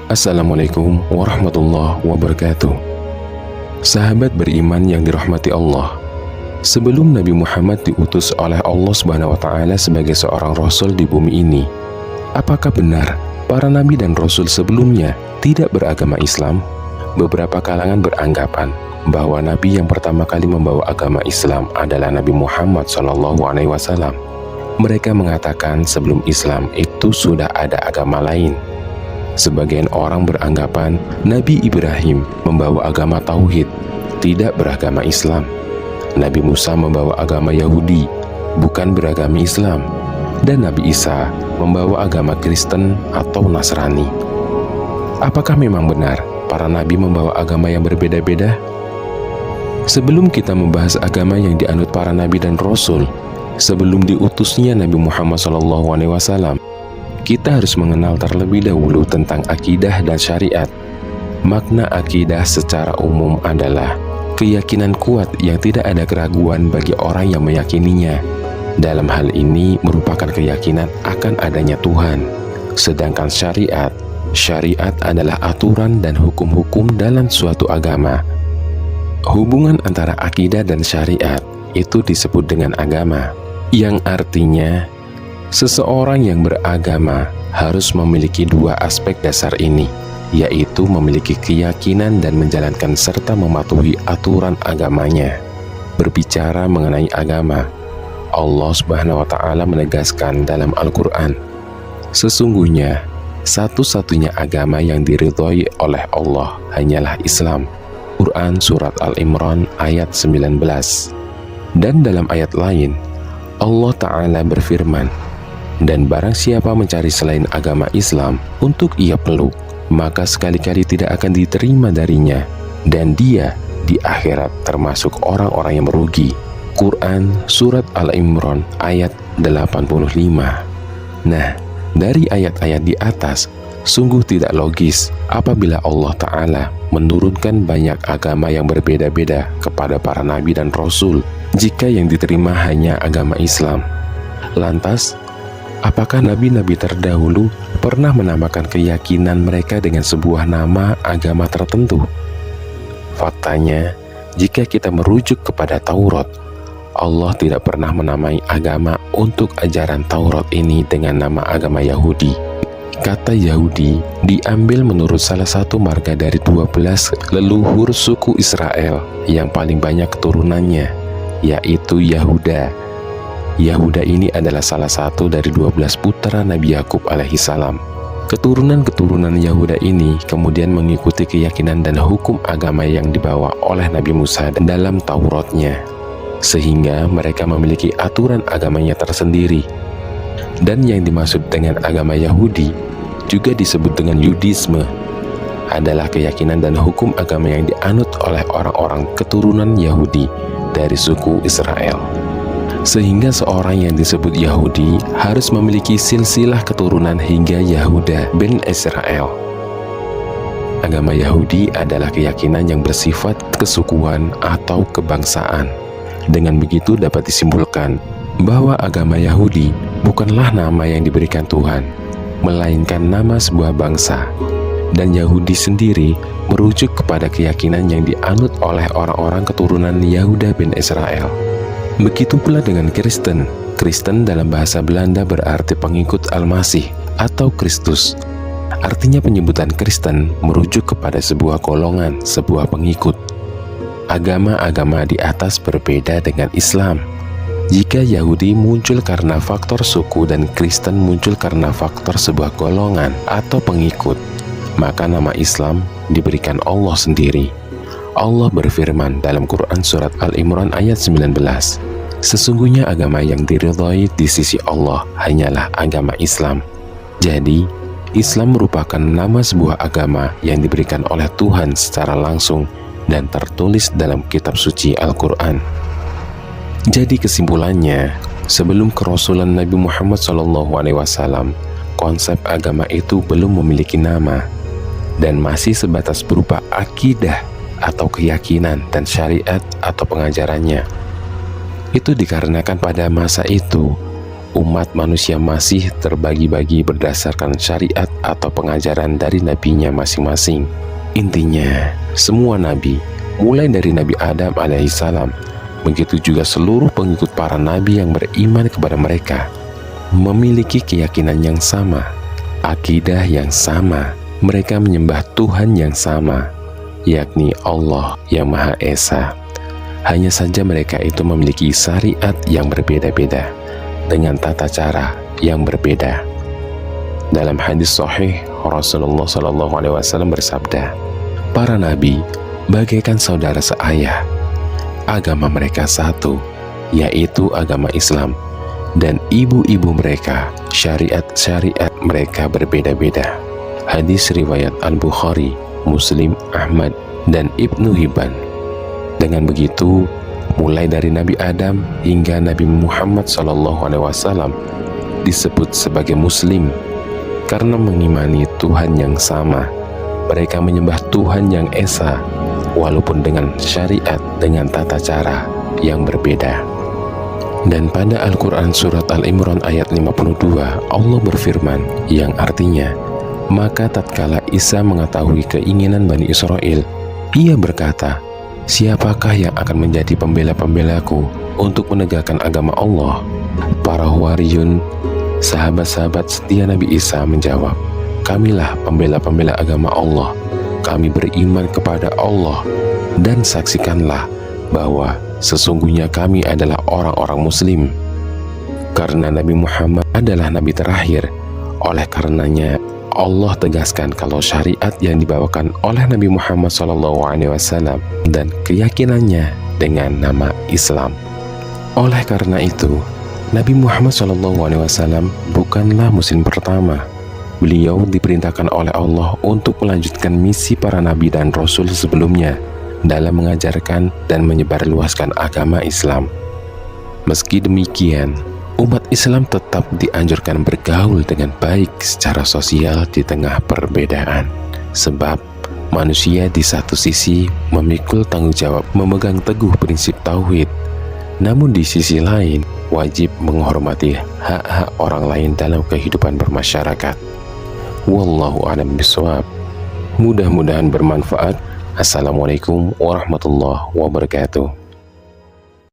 Assalamualaikum warahmatullahi wabarakatuh. Sahabat beriman yang dirahmati Allah, sebelum Nabi Muhammad diutus oleh Allah Subhanahu wa Ta'ala sebagai seorang rasul di bumi ini, apakah benar para nabi dan rasul sebelumnya tidak beragama Islam? Beberapa kalangan beranggapan bahwa nabi yang pertama kali membawa agama Islam adalah Nabi Muhammad SAW. Mereka mengatakan sebelum Islam itu sudah ada agama lain. Sebagian orang beranggapan Nabi Ibrahim membawa agama Tauhid, tidak beragama Islam. Nabi Musa membawa agama Yahudi, bukan beragama Islam. Dan Nabi Isa membawa agama Kristen atau Nasrani. Apakah memang benar para nabi membawa agama yang berbeda-beda? Sebelum kita membahas agama yang dianut para nabi dan rasul, sebelum diutusnya Nabi Muhammad SAW, kita harus mengenal terlebih dahulu tentang akidah dan syariat. Makna akidah secara umum adalah keyakinan kuat yang tidak ada keraguan bagi orang yang meyakininya. Dalam hal ini merupakan keyakinan akan adanya Tuhan. Sedangkan syariat adalah aturan dan hukum-hukum dalam suatu agama. Hubungan antara akidah dan syariat itu disebut dengan agama, yang artinya seseorang yang beragama harus memiliki dua aspek dasar ini, yaitu memiliki keyakinan dan menjalankan serta mematuhi aturan agamanya. Berbicara mengenai agama, Allah Subhanahu wa Ta'ala menegaskan dalam Al-Quran, sesungguhnya satu-satunya agama yang diridhoi oleh Allah hanyalah Islam. Quran Surat Al-Imran ayat 19. Dan dalam ayat lain, Allah Ta'ala berfirman, dan barang siapa mencari selain agama Islam untuk ia peluk, maka sekali-kali tidak akan diterima darinya, dan dia di akhirat termasuk orang-orang yang merugi. Quran Surat Al-Imran ayat 85. Nah, dari ayat-ayat di atas, sungguh tidak logis apabila Allah Ta'ala menurunkan banyak agama yang berbeda-beda kepada para nabi dan rasul, jika yang diterima hanya agama Islam. Lantas, apakah nabi-nabi terdahulu pernah menamakan keyakinan mereka dengan sebuah nama agama tertentu? Faktanya, jika kita merujuk kepada Taurat, Allah tidak pernah menamai agama untuk ajaran Taurat ini dengan nama agama Yahudi. Kata Yahudi diambil menurut salah satu marga dari 12 leluhur suku Israel yang paling banyak keturunannya, yaitu Yahuda. Yahuda ini adalah salah satu dari 12 putra Nabi Yakub alaihissalam. Keturunan-keturunan Yahuda ini kemudian mengikuti keyakinan dan hukum agama yang dibawa oleh Nabi Musa dalam Tauratnya, sehingga mereka memiliki aturan agamanya tersendiri. Dan yang dimaksud dengan agama Yahudi juga disebut dengan Yudisme, adalah keyakinan dan hukum agama yang dianut oleh orang-orang keturunan Yahudi dari suku Israel. Sehingga seorang yang disebut Yahudi harus memiliki silsilah keturunan hingga Yahuda bin Israel. Agama Yahudi adalah keyakinan yang bersifat kesukuan atau kebangsaan. Dengan begitu dapat disimpulkan bahwa agama Yahudi bukanlah nama yang diberikan Tuhan, melainkan nama sebuah bangsa. Dan Yahudi sendiri merujuk kepada keyakinan yang dianut oleh orang-orang keturunan Yahuda bin Israel. Begitu pula dengan Kristen. Kristen dalam bahasa Belanda berarti pengikut Al-Masih atau Kristus. Artinya penyebutan Kristen merujuk kepada sebuah golongan, sebuah pengikut. Agama-agama di atas berbeda dengan Islam. Jika Yahudi muncul karena faktor suku dan Kristen muncul karena faktor sebuah golongan atau pengikut, maka nama Islam diberikan Allah sendiri. Allah berfirman dalam Quran Surat Al-Imran ayat 19, sesungguhnya agama yang diridhoi di sisi Allah hanyalah agama Islam. Jadi, Islam merupakan nama sebuah agama yang diberikan oleh Tuhan secara langsung dan tertulis dalam kitab suci Al-Quran. Jadi kesimpulannya, sebelum kerasulan Nabi Muhammad SAW, konsep agama itu belum memiliki nama dan masih sebatas berupa akidah atau keyakinan dan syariat atau pengajarannya. Itu dikarenakan pada masa itu umat manusia masih terbagi-bagi berdasarkan syariat atau pengajaran dari nabinya masing-masing. Intinya, semua nabi, mulai dari Nabi Adam alaihissalam, begitu juga seluruh pengikut para nabi yang beriman kepada mereka, memiliki keyakinan yang sama, akidah yang sama. Mereka menyembah Tuhan yang sama, yakni Allah yang Maha Esa. Hanya saja mereka itu memiliki syariat yang berbeda-beda, dengan tata cara yang berbeda. Dalam hadis sahih, Rasulullah SAW bersabda, para nabi bagaikan saudara seayah. Agama mereka satu, yaitu agama Islam, dan ibu-ibu mereka, syariat-syariat mereka berbeda-beda. Hadis riwayat Al-Bukhari, Muslim, Ahmad, dan Ibnu Hibban. Dengan begitu, mulai dari Nabi Adam hingga Nabi Muhammad SAW disebut sebagai Muslim karena mengimani Tuhan yang sama. Mereka menyembah Tuhan yang Esa, walaupun dengan syariat, dengan tata cara yang berbeda. Dan pada Al-Quran surat Al-Imran ayat 52, Allah berfirman yang artinya, maka tatkala Isa mengetahui keinginan Bani Israel, ia berkata, siapakah yang akan menjadi pembela-pembelaku untuk menegakkan agama Allah? Para Hawariyun, sahabat-sahabat setia Nabi Isa menjawab, kamilah pembela-pembela agama Allah. Kami beriman kepada Allah dan saksikanlah bahwa sesungguhnya kami adalah orang-orang Muslim. Karena Nabi Muhammad adalah Nabi terakhir, oleh karenanya Allah tegaskan kalau syariat yang dibawakan oleh Nabi Muhammad SAW dan keyakinannya dengan nama Islam. Oleh karena itu, Nabi Muhammad SAW bukanlah Muslim pertama. Beliau diperintahkan oleh Allah untuk melanjutkan misi para nabi dan rasul sebelumnya dalam mengajarkan dan menyebarluaskan agama Islam. Meski demikian, umat Islam tetap dianjurkan bergaul dengan baik secara sosial di tengah perbedaan. Sebab manusia di satu sisi memikul tanggung jawab memegang teguh prinsip tauhid, namun di sisi lain wajib menghormati hak-hak orang lain dalam kehidupan bermasyarakat. Wallahu a'lam bishawab. Mudah-mudahan bermanfaat. Assalamualaikum warahmatullahi wabarakatuh.